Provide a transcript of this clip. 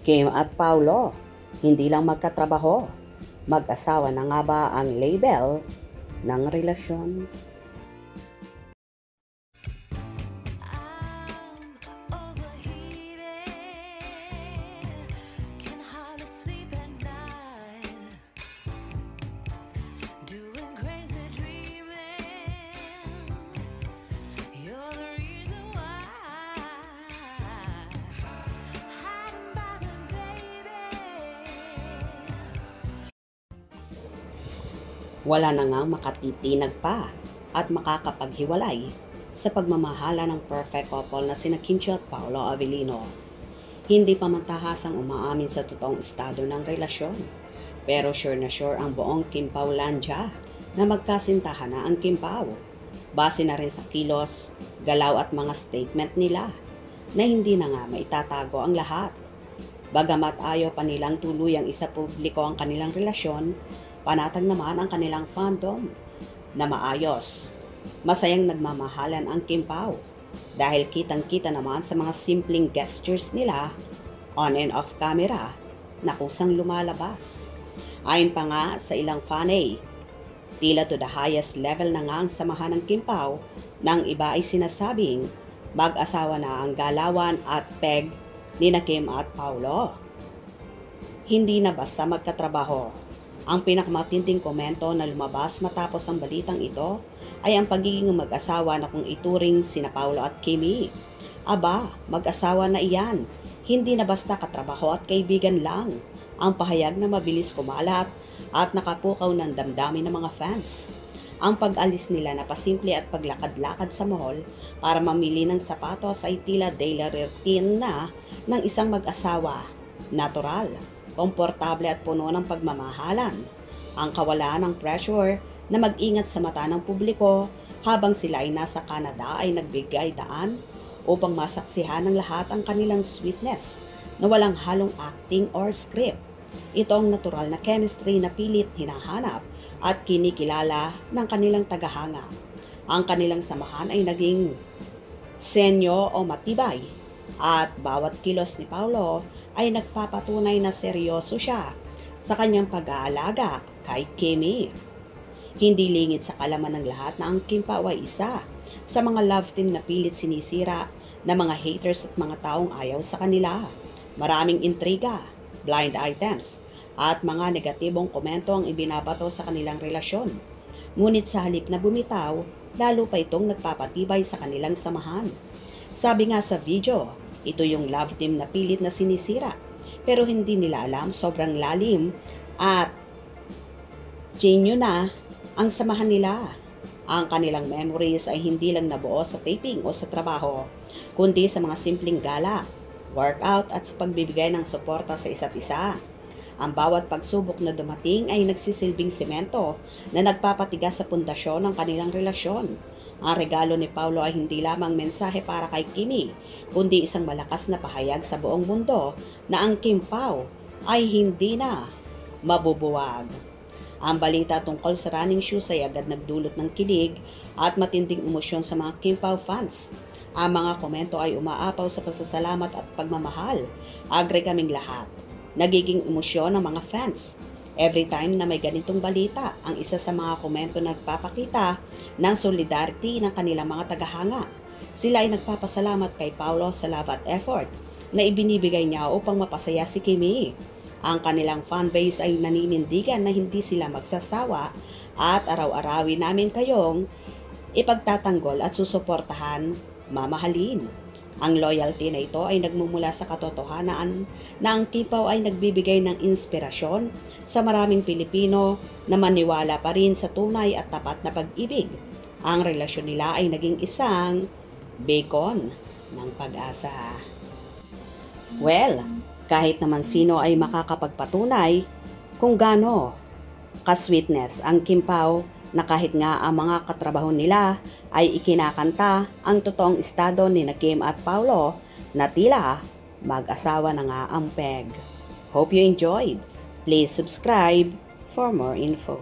Kim at Paulo, hindi lang magkatrabaho, mag-asawa na nga ba ang label ng relasyon? Wala na ngang makatitinag pa at makakapaghiwalay sa pagmamahala ng perfect couple na sina Kim Chiu at Paolo Avellino. Hindi pa matahasang umaamin sa totoong estado ng relasyon, pero sure na sure ang buong Kim Paulandia na magkasintahan na ang Kim Pao. Base na rin sa kilos, galaw at mga statement nila na hindi na nga maitatago ang lahat. Bagamat ayaw pa nilang tuluyang isa publiko ang kanilang relasyon, panatag naman ang kanilang fandom na maayos. Masayang nagmamahalan ang Kim Pao dahil kitang-kita naman sa mga simpleng gestures nila on and off camera na kusang lumalabas. Ayon pa nga sa ilang fanay, tila to the highest level na nga ang samahan ng Kim Pao nang iba ay sinasabing mag-asawa na ang galawan at peg ni na Kim at Paolo. Hindi na basta magkatrabaho. Ang pinakamatinding komento na lumabas matapos ang balitang ito ay ang pagiging mag-asawa na kung ituring sina Paolo at Kimi. Aba, mag-asawa na iyan. Hindi na basta katrabaho at kaibigan lang. Ang pahayag na mabilis kumalat at nakapukaw ng damdamin ng mga fans. Ang pag-alis nila na pasimple at paglakad-lakad sa mall para mamili ng sapatos ay tila daily routine na ng isang mag-asawa. Natural, komportable at puno ng pagmamahalan. Ang kawalan ng pressure na mag-ingat sa mata ng publiko habang sila ay nasa Canada ay nagbigay daan upang masaksihan ng lahat ang kanilang sweetness na walang halong acting or script. Ito ang natural na chemistry na pilit hinahanap at kinikilala ng kanilang tagahanga. Ang kanilang samahan ay naging senyo o matibay at bawat kilos ni Paolo ay nagpapatunay na seryoso siya sa kanyang pag-aalaga kay Kimi. Hindi lingid sa kalaman ng lahat na ang Kim Pao ay isa sa mga love team na pilit sinisira ng mga haters at mga taong ayaw sa kanila. Maraming intriga, blind items, at mga negatibong komento ang ibinabato sa kanilang relasyon. Ngunit sa halip na bumitaw, lalo pa itong nagpapatibay sa kanilang samahan. Sabi nga sa video, ito yung love team na pilit na sinisira, pero hindi nila alam sobrang lalim at genuine na ang samahan nila. Ang kanilang memories ay hindi lang nabuo sa taping o sa trabaho, kundi sa mga simpleng gala, workout at sa pagbibigay ng suporta sa isa't isa. Ang bawat pagsubok na dumating ay nagsisilbing semento na nagpapatigas sa pundasyon ng kanilang relasyon. Ang regalo ni Paolo ay hindi lamang mensahe para kay Kimi, kundi isang malakas na pahayag sa buong mundo na ang Kim Pao ay hindi na mabubuwag. Ang balita tungkol sa running shoes ay agad nagdulot ng kilig at matinding emosyon sa mga Kim Pao fans. Ang mga komento ay umaapaw sa pasasalamat at pagmamahal. Agree kaming lahat. Nagiging emosyon ng mga fans. Every time na may ganitong balita, ang isa sa mga komento na nagpapakita ng solidarity ng kanilang mga tagahanga. Sila ay nagpapasalamat kay Paolo sa love at effort na ibinibigay niya upang mapasaya si Kimi. Ang kanilang fanbase ay naninindigan na hindi sila magsasawa at araw-arawin namin kayong ipagtatanggol at susuportahan, mamahalin. Ang loyalty na ito ay nagmumula sa katotohanan na ang Kim Pao ay nagbibigay ng inspirasyon sa maraming Pilipino na maniwala pa rin sa tunay at tapat na pag-ibig. Ang relasyon nila ay naging isang beacon ng pag-asa. Well, kahit naman sino ay makakapagpatunay kung gaano ka-sweetness ang Kim Pao na kahit nga ang mga katrabaho nila ay ikinakanta ang totoong estado ni na Kim at Paolo na tila mag-asawa na nga ang peg. Hope you enjoyed. Please subscribe for more info.